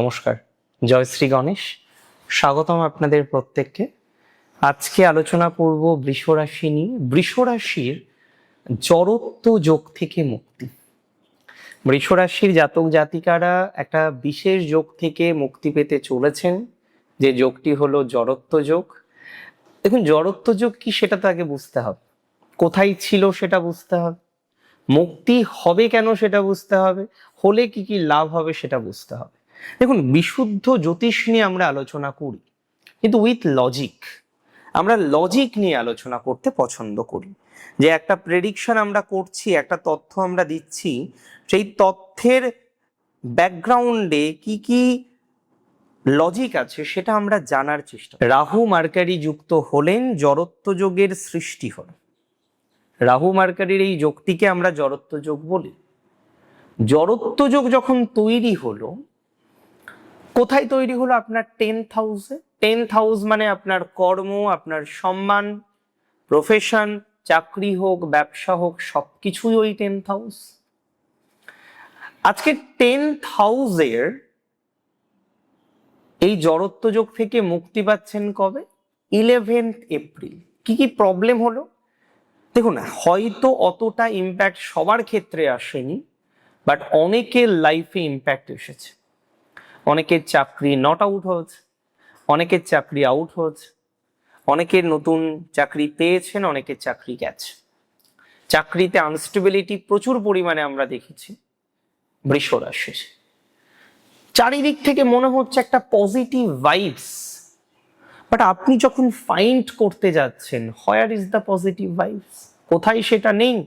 নমস্কার, জয় শ্রী গণেশ। স্বাগতম আপনাদের প্রত্যেককে। আজকে আলোচনা করব বৃষ রাশি নিয়ে। বৃষ রাশির জড়ত্ব যোগ থেকে মুক্তি। বৃষ রাশির জাতক জাতিকারা একটা বিশেষ যোগ থেকে মুক্তি পেতে চলেছেন, যে যোগটি হলো জড়ত্ব যোগ। দেখুন, জড়ত্ব যোগ কি সেটা তো আগে বুঝতে হবে, কোথায় ছিল সেটা বুঝতে হবে, মুক্তি হবে কেন সেটা বুঝতে হবে, হলে কি কি লাভ হবে সেটা বুঝতে হবে। দেখুন, বিশুদ্ধ জ্যোতিষ নিয়ে আমরা আলোচনা করি, কিন্তু উইথ লজিক। আমরা লজিক নিয়ে আলোচনা করতে পছন্দ করি। যে একটা প্রেডিকশন আমরা করছি, একটা তথ্য আমরা দিচ্ছি, সেই তথ্যের ব্যাকগ্রাউন্ডে কি কি লজিক আছে সেটা আমরা জানার চেষ্টা। রাহু মার্কারি যুক্ত হলেন, জড়ত্ব যোগের সৃষ্টি হল। রাহু মার্কারির এই যোগটিকে আমরা জড়ত্ব যোগ বলি। জড়ত্ব যোগ যখন তৈরি হলো, কোথায় তৈরি হলো? আপনার 10th হাউসে। 10th হাউস মানে আপনার কর্ম, আপনার সম্মান, প্রফেশন, চাকরি হোক, ব্যবসা হোক, সবকিছুই ওই 10th হাউস। আজকে 10th হাউসের এই জড়ত্ব যোগ থেকে মুক্তি পাচ্ছেন কবে? 11th April. কি কি প্রবলেম হলো দেখুন, হয়তো অতটা ইম্প্যাক্ট সবার ক্ষেত্রে আসেনি, বাট অনেকের লাইফে ইম্প্যাক্ট এসেছে। অনেকের চাকরি নট আউট হয়েছে, অনেকের চাকরি আউট হয়েছে, অনেকের নতুন চাকরি পেয়েছেন, অনেকের চাকরি গেছে। চাকরিতে আনস্টেবিলিটি প্রচুর পরিমাণে আমরা দেখেছি বৃষ রাশির। চারিদিক থেকে মনে হচ্ছে একটা পজিটিভ ভাইবস, বাট আপনি যখন ফাইন্ড করতে যাচ্ছেন, where is the positive vibes, কোথায় সেটা নেই।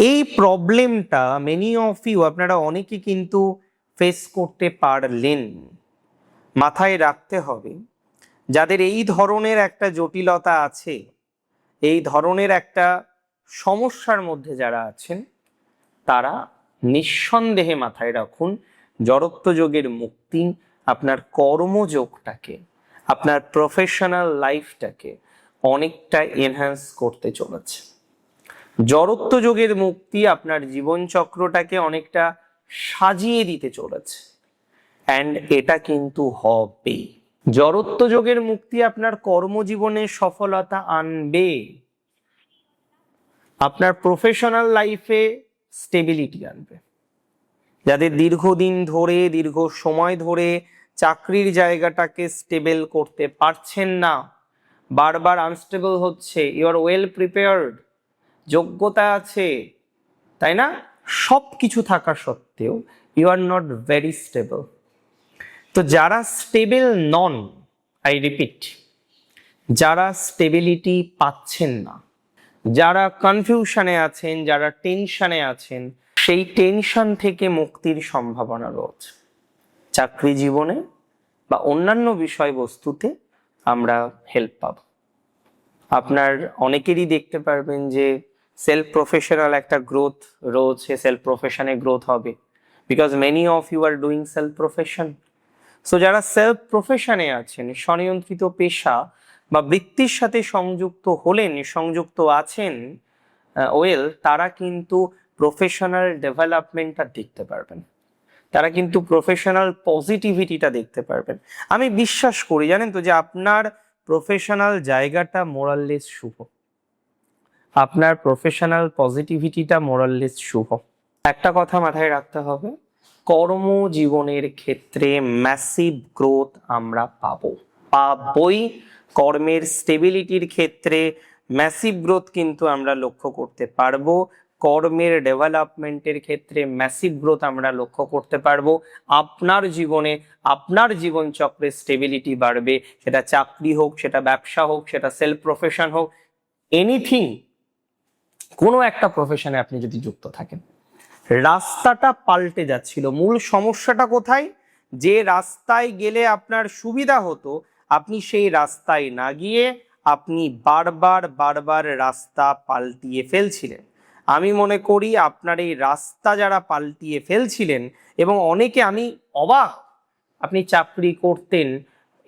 এই প্রবলেমটা মেনি অফ ইউ, আপনারা অনেকে কিন্তু ফেস করতে পারলেন। মাথায় রাখতে হবে, যাদের এই ধরনের একটা জটিলতা আছে, এই ধরনের একটা সমস্যার মধ্যে যারা আছেন, তারা নিঃসন্দেহে মাথায় রাখুন, জড়ত্ব যোগের মুক্তি আপনার কর্মযোগটাকে, আপনার প্রফেশনাল লাইফটাকে অনেকটা এনহ্যান্স করতে চলেছে। জড়ত্ব যোগের মুক্তি আপনার জীবনচক্রটাকে অনেকটা সাজিয়ে দিতে চলেছে, অ্যান্ড এটা কিন্তু হবে। জড়ত্ব যোগের মুক্তি আপনার কর্মজীবনে সফলতা আনবে, আপনার প্রফেশনাল লাইফে স্টেবিলিটি আনবে। যাদের দীর্ঘদিন ধরে, দীর্ঘ সময় ধরে চাকরির জায়গাটাকে স্টেবল করতে পারছেন না, বারবার আনস্টেবল হচ্ছে, ইউ আর ওয়েল প্রিপেয়ার্ড, যোগ্যতা আছে, তাই না? সব কিছু থাকা সত্ত্বেও you are not very stable. তো যারা স্টেবল নন, আই রিপিট, যারা স্টেবিলিটি পাচ্ছেন না, যারা কনফিউশনে আছেন, যারা টেনশনে আছেন, সেই টেনশন থেকে মুক্তির সম্ভাবনা রয়েছে। চাকরি জীবনে বা অন্যান্য বিষয়বস্তুতে আমরা হেল্প পাব। আপনার অনেকেরই দেখতে পারবেন যে সেলফ প্রফেশনাল একটা গ্রোথ রয়েছে, সেলফ প্রফেশনে গ্রোথ হবে, because many of you are doing self profession. So যারা সেলফ প্রফেশনে আছেন, স্বনিয়ন্ত্রিত পেশা বা বৃত্তির সাথে সংযুক্ত হলেন, সংযুক্ত আছেন, তারা কিন্তু প্রফেশনাল ডেভেলপমেন্টটা দেখতে পারবেন, তারা কিন্তু প্রফেশনাল পজিটিভিটিটা দেখতে পারবেন। আমি বিশ্বাস করি, জানেন তো, যে আপনার প্রফেশনাল জায়গাটা মোরাললেস শুভ, আপনার প্রফেশনাল পজিটিভিটিটা মোরাললেস শুভ। একটা কথা মাথায় রাখতে হবে, কর্মজীবনের ক্ষেত্রে ম্যাসিভ গ্রোথ আমরা পাবই। কর্মের স্টেবিলিটির ক্ষেত্রে ম্যাসিভ গ্রোথ কিন্তু আমরা লক্ষ্য করতে পারবো। কর্মের ডেভেলপমেন্টের ক্ষেত্রে ম্যাসিভ গ্রোথ আমরা লক্ষ্য করতে পারবো। আপনার জীবনে, আপনার জীবন চক্রে স্টেবিলিটি বাড়বে, সেটা চাকরি হোক, সেটা ব্যবসা হোক, সেটা সেলফ প্রফেশন হোক, এনিথিং, কোনো একটা প্রফেশনে আপনি যদি যুক্ত থাকেন। রাস্তাটা পাল্টে যাচ্ছিল। মূল সমস্যাটা কোথায়? যে রাস্তায় গেলে আপনার সুবিধা হতো, আপনি সেই রাস্তায় না গিয়ে আপনি বারবার রাস্তা পাল্টিয়ে ফেলছিলেন। আমি মনে করি আপনার এই রাস্তা যারা পাল্টিয়ে ফেলছিলেন, এবং অনেকে, আমি অবাক, আপনি চাকরি করতেন,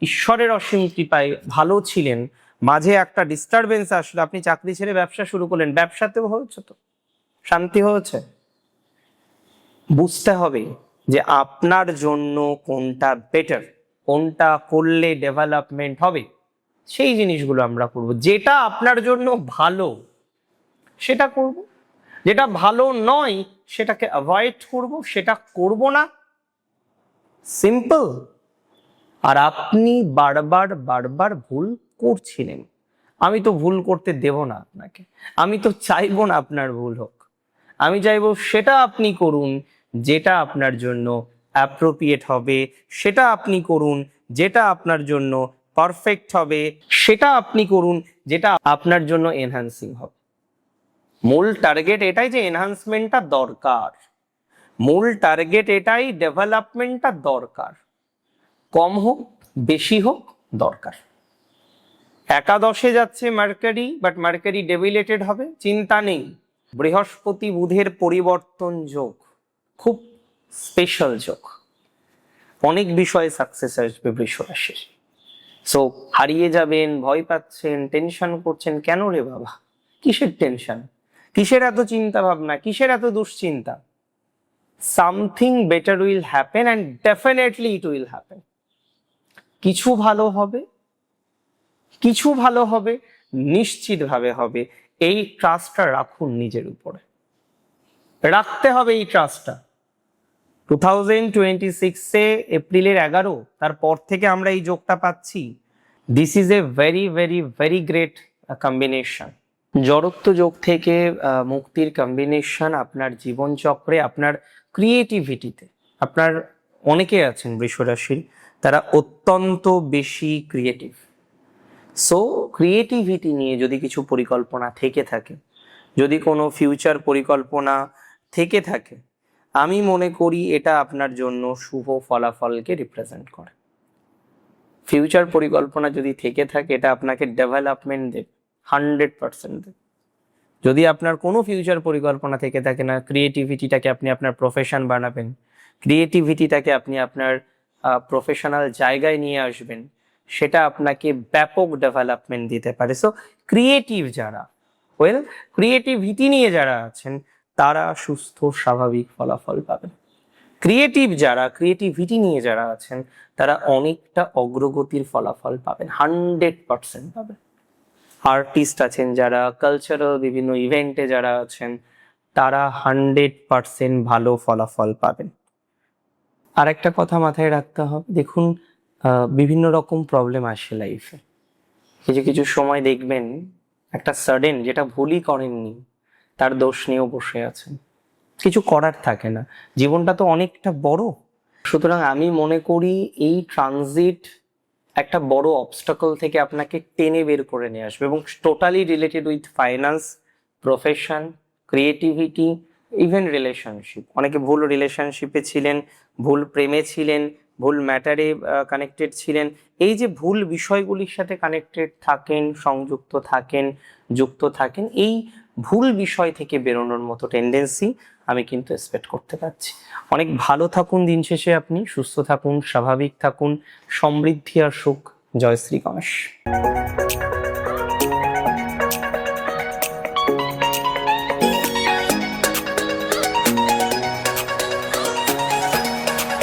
ঈশ্বরের অসীম কৃপায় ভালো ছিলেন, মাঝে একটা ডিস্টারবেন্স আসলে, আপনি চাকরি ছেড়ে ব্যবসা শুরু করলেন, ব্যবসাতেও হয়েছে তো শান্তি হয়েছে। বুঝতে হবে যে আপনার জন্য কোনটা বেটার, কোনটা করলে ডেভেলপমেন্ট হবে, সেই জিনিসগুলো আমরা করব। যেটা আপনার জন্য ভালো সেটা করব, যেটা ভালো নয় সেটাকে অ্যাভয়েড করব, সেটা করব না। সিম্পল। আর আপনি বারবার বারবার ভুল করছিলেন, আমি তো ভুল করতে দেব না আপনাকে, আমি তো চাইবো না আপনার ভুল হোক, আমি চাইবো সেটা আপনি করুন যেটা আপনার জন্য অ্যাপ্রোপ্রিয়েট হবে, সেটা আপনি করুন যেটা আপনার জন্য পারফেক্ট হবে, সেটা আপনি করুন যেটা আপনার জন্য এনহ্যান্সিং হবে। মূল টার্গেট এটাই যে এনহ্যান্সমেন্টটা দরকার, মূল টার্গেট এটাই ডেভেলপমেন্টটা দরকার, কম হোক বেশি হোক দরকার। একাদশে যাচ্ছে মার্কারি, বাট মার্কারি ডেবিলেটেড হবে, চিন্তা নেই। বৃহস্পতি বুধের পরিবর্তন যোগ, খুব স্পেশাল যোগ, অনেক বিষয়ে সাকসেস আসবে বৃষ রাশির। সো হারিয়ে যাবেন, ভয় পাচ্ছেন, টেনশন করছেন, কেন রে বাবা? কিসের টেনশন, কিসের এত চিন্তা ভাবনা, কিসের এত দুশ্চিন্তা? Something better will happen and definitely it will happen. কিছু ভালো হবে, কিছু ভালো হবে, নিশ্চিতভাবে হবে। এই ট্রাস্টটা রাখুন নিজের উপরে, রাখতে হবে এই ট্রাস্টটা। 2026-এ এপ্রিলের 11 তারপর থেকে আমরা এই যোগটা পাচ্ছি। This is a very very very great combination. জড়ত্ব যোগ থেকে মুক্তির কম্বিনেশন আপনার জীবনচক্রে, আপনার ক্রিয়েটিভিটিতে। আপনার অনেকে আছেন বৃষরাশির, তারা অত্যন্ত বেশি ক্রিয়েটিভ। সো ক্রিয়েটিভিটি নিয়ে যদি কিছু পরিকল্পনা থেকে থাকে, যদি কোনো ফিউচার পরিকল্পনা থেকে থাকে, আমি মনে করি এটা আপনার জন্য শুভ ফলাফলকে রিপ্রেজেন্ট করে। ফিউচার পরিকল্পনা যদি থেকে থাকে, এটা আপনাকে ডেভেলপমেন্ট দেবে, 100% দেবে। যদি আপনার কোনো ফিউচার পরিকল্পনা থেকে থাকে না, ক্রিয়েটিভিটিটাকে আপনি আপনার প্রফেশন বানাবেন, ক্রিয়েটিভিটিটাকে আপনি আপনার প্রফেশনাল জায়গায় নিয়ে আসবেন, সেটা আপনাকে ব্যাপক ডেভেলপমেন্ট দিতে পারে। সো ক্রিয়েটিভ যারা, ক্রিয়েটিভিটি নিয়ে যারা আছেন, তারা সুস্থ স্বাভাবিক ফলাফল পাবেন। ক্রিয়েটিভ যারা, ক্রিয়েটিভিটি নিয়ে যারা আছেন, তারা অনেকটা অগ্রগতির ফলাফল পাবেন, 100% পাবেন। আর্টিস্ট আছেন যারা, কালচারাল বিভিন্ন ইভেন্টে যারা আছেন, তারা 100% ভালো ফলাফল পাবেন। আর একটা কথা মাথায় রাখতে হবে, দেখুন বিভিন্ন রকম প্রবলেম আসে লাইফে। কিছু কিছু সময় দেখবেন একটা সাডেন, যেটা ভুলই করেননি তার দোষ নিয়েও বসে আছেন, কিছু করার থাকে না, জীবনটা তো অনেকটা বড়। সুতরাং আমি মনে করি এই ট্রানজিট একটা বড় অবস্টাকল থেকে আপনাকে টেনে বের করে নিয়ে আসবে, এবং totally related with finance, profession, creativity, even relationship. অনেকে ভুল রিলেশনশিপে ছিলেন, ভুল প্রেমে ছিলেন, ভুল ম্যাটারে কানেক্টেড ছিলেন। এই যে ভুল বিষয়গুলির সাথে কানেক্টেড থাকেন, সংযুক্ত থাকেন, যুক্ত থাকেন, এই ভুল বিষয় থেকে বেরোনোর মতো টেন্ডেন্সি আমি কিন্তু এক্সপেক্ট করতে পারছি। অনেক ভালো থাকুন, দিন শেষে আপনি সুস্থ থাকুন, স্বাভাবিক থাকুন, সমৃদ্ধি আর সুখ। জয় শ্রী গণেশ।